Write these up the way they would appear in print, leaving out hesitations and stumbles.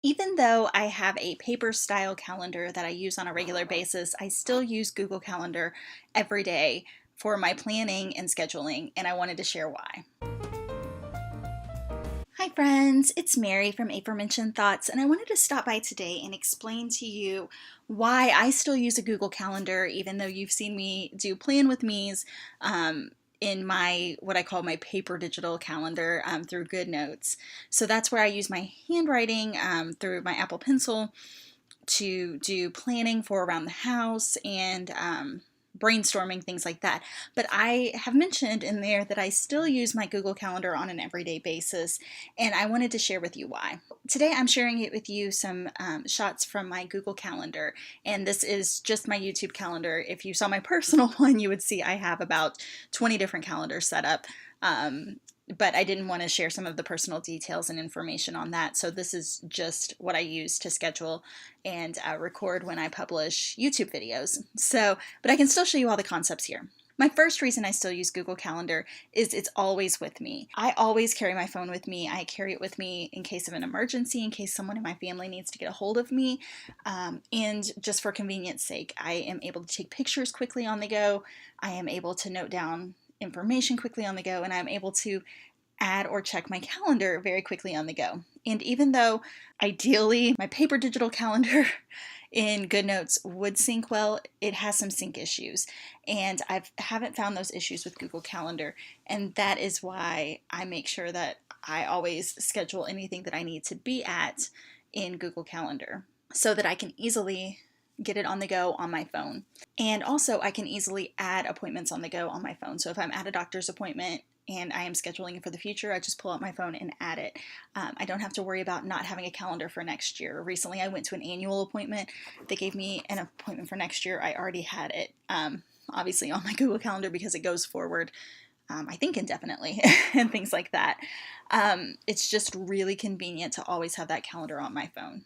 Even though I have a paper style calendar that I use on a regular basis, I still use Google Calendar every day for my planning and scheduling, and I wanted to share why. Hi friends, it's Mary from Aforementioned Thoughts, and I wanted to stop by today and explain to you why I still use a Google Calendar, even though you've seen me do Plan with Me's in my what I call my paper digital calendar through GoodNotes. So that's where I use my handwriting through my Apple Pencil to do planning for around the house and brainstorming, things like that. But I have mentioned in there that I still use my Google Calendar on an everyday basis, and I wanted to share with you why. Today I'm sharing it with you some shots from my Google Calendar, and this is just my YouTube calendar. If you saw my personal one, you would see I have about 20 different calendars set up. But I didn't want to share some of the personal details and information on that. So this is just what I use to schedule and record when I publish YouTube videos. But I can still show you all the concepts here. My first reason I still use Google Calendar is it's always with me. I always carry my phone with me. I carry it with me in case of an emergency, in case someone in my family needs to get a hold of me. And just for convenience sake, I am able to take pictures quickly on the go. I am able to note down information quickly on the go, and I'm able to add or check my calendar very quickly on the go. And even though ideally my paper digital calendar in GoodNotes would sync well, it has some sync issues. And I haven't found those issues with Google Calendar. And that is why I make sure that I always schedule anything that I need to be at in Google Calendar so that I can easily get it on the go on my phone. And also I can easily add appointments on the go on my phone. So if I'm at a doctor's appointment and I am scheduling it for the future, I just pull out my phone and add it. I don't have to worry about not having a calendar for next year. Recently I went to an annual appointment. They gave me an appointment for next year. I already had it, obviously on my Google Calendar because it goes forward, I think indefinitely and things like that. It's just really convenient to always have that calendar on my phone.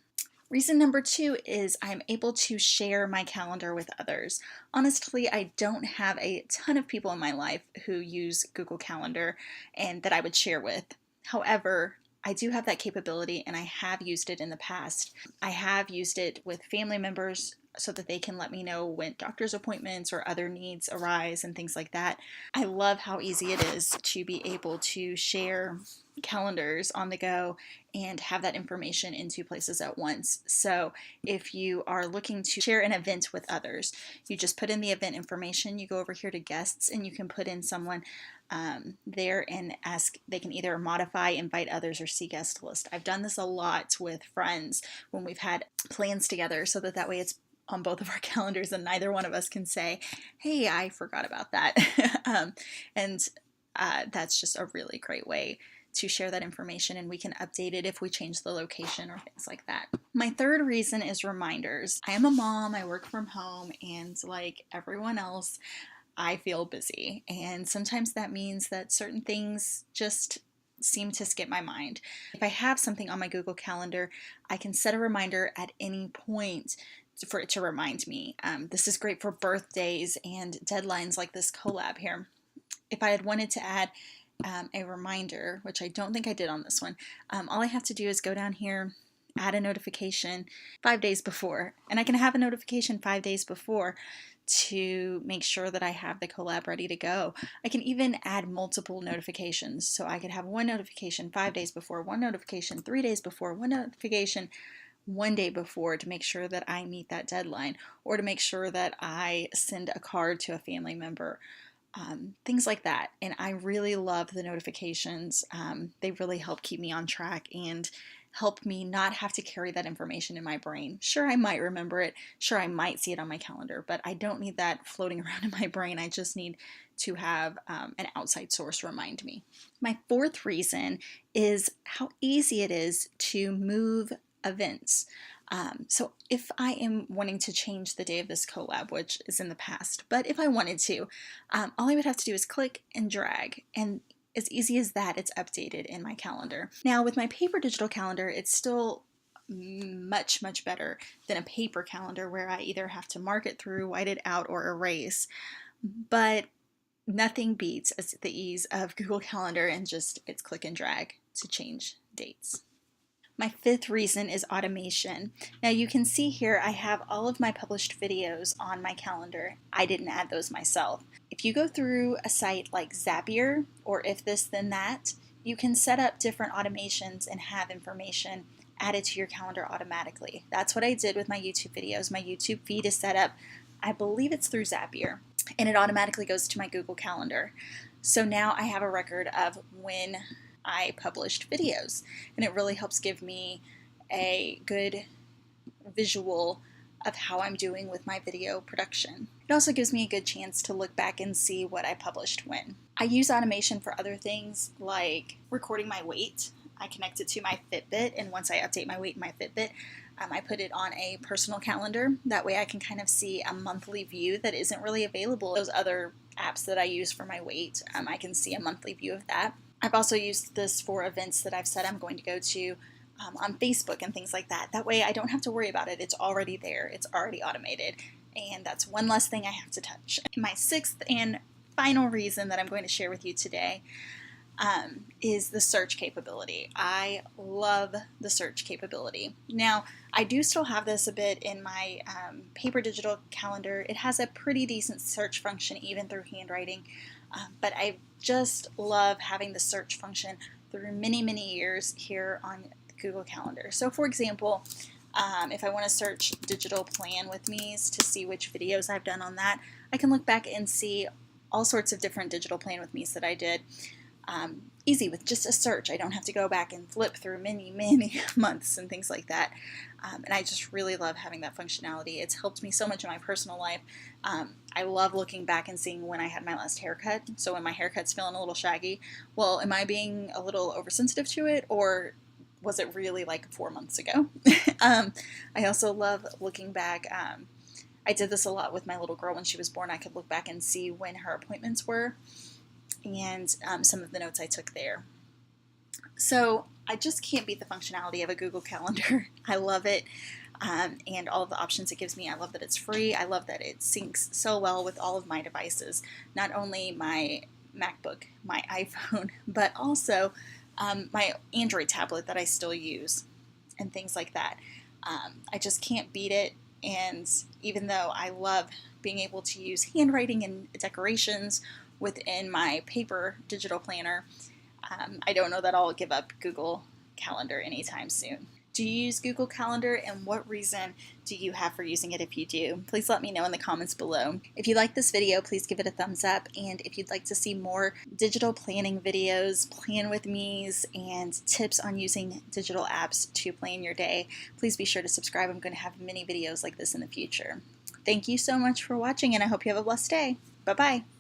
Reason number 2 is I'm able to share my calendar with others. Honestly, I don't have a ton of people in my life who use Google Calendar and that I would share with. However, I do have that capability and I have used it in the past. I have used it with family members so that they can let me know when doctor's appointments or other needs arise and things like that. I love how easy it is to be able to share calendars on the go and have that information in 2 places at once. So if you are looking to share an event with others, you just put in the event information, you go over here to guests, and you can put in someone there and ask. They can either modify, invite others, or see guest list. I've done this a lot with friends when we've had plans together so that way it's on both of our calendars and neither one of us can say, hey, I forgot about that. and that's just a really great way to share that information, and we can update it if we change the location or things like that. My third reason is reminders. I am a mom, I work from home, and like everyone else, I feel busy. And sometimes that means that certain things just seem to skip my mind. If I have something on my Google Calendar, I can set a reminder at any point for it to remind me. This is great for birthdays and deadlines like this collab here. If I had wanted to add a reminder, which I don't think I did on this one, all I have to do is go down here, add a notification 5 days before, and I can have a notification 5 days before to make sure that I have the collab ready to go. I can even add multiple notifications, so I could have one notification 5 days before, one notification 3 days before, one notification 1 day before to make sure that I meet that deadline, or to make sure that I send a card to a family member. Things like that. And I really love the notifications. They really help keep me on track and help me not have to carry that information in my brain. Sure, I might remember it. Sure, I might see it on my calendar, but I don't need that floating around in my brain. I just need to have an outside source remind me. My fourth reason is how easy it is to move events. So if I am wanting to change the day of this collab, which is in the past, but if I wanted to, all I would have to do is click and drag, and as easy as that, it's updated in my calendar. Now with my paper digital calendar, it's still much, much better than a paper calendar where I either have to mark it through, white it out, or erase. But nothing beats the ease of Google Calendar and just it's click and drag to change dates. My fifth reason is automation. Now you can see here I have all of my published videos on my calendar. I didn't add those myself. If you go through a site like Zapier or If This Then That, you can set up different automations and have information added to your calendar automatically. That's what I did with my YouTube videos. My YouTube feed is set up, I believe it's through Zapier, and it automatically goes to my Google Calendar. So now I have a record of when I published videos, and it really helps give me a good visual of how I'm doing with my video production. It also gives me a good chance to look back and see what I published when. I use automation for other things like recording my weight. I connect it to my Fitbit, and once I update my weight in my Fitbit, I put it on a personal calendar. That way I can kind of see a monthly view that isn't really available. Those other apps that I use for my weight, I can see a monthly view of that. I've also used this for events that I've said I'm going to go to on Facebook and things like that. That way I don't have to worry about it. It's already there. It's already automated. And that's one less thing I have to touch. My sixth and final reason that I'm going to share with you today is the search capability. I love the search capability. Now, I do still have this a bit in my paper digital calendar. It has a pretty decent search function even through handwriting, but I just love having the search function through many, many years here on Google Calendar. So for example, if I want to search digital plan with me's to see which videos I've done on that, I can look back and see all sorts of different digital plan with me's that I did. Easy with just a search. I don't have to go back and flip through many, many months and things like that. And I just really love having that functionality. It's helped me so much in my personal life. I love looking back and seeing when I had my last haircut. So when my haircut's feeling a little shaggy, well, am I being a little oversensitive to it, or was it really like 4 months ago? I also love looking back. I did this a lot with my little girl when she was born. I could look back and see when her appointments were, and some of the notes I took there. So I just can't beat the functionality of a Google Calendar. I love it, and all of the options it gives me. I love that it's free. I love that it syncs so well with all of my devices, not only my MacBook, my iPhone, but also my Android tablet that I still use and things like that. I just can't beat it, and even though I love being able to use handwriting and decorations within my paper digital planner, I don't know that I'll give up Google Calendar anytime soon. Do you use Google Calendar, and what reason do you have for using it if you do? Please let me know in the comments below. If you like this video, please give it a thumbs up, and if you'd like to see more digital planning videos, plan with me's, and tips on using digital apps to plan your day, please be sure to subscribe. I'm going to have many videos like this in the future. Thank you so much for watching, and I hope you have a blessed day. Bye-bye.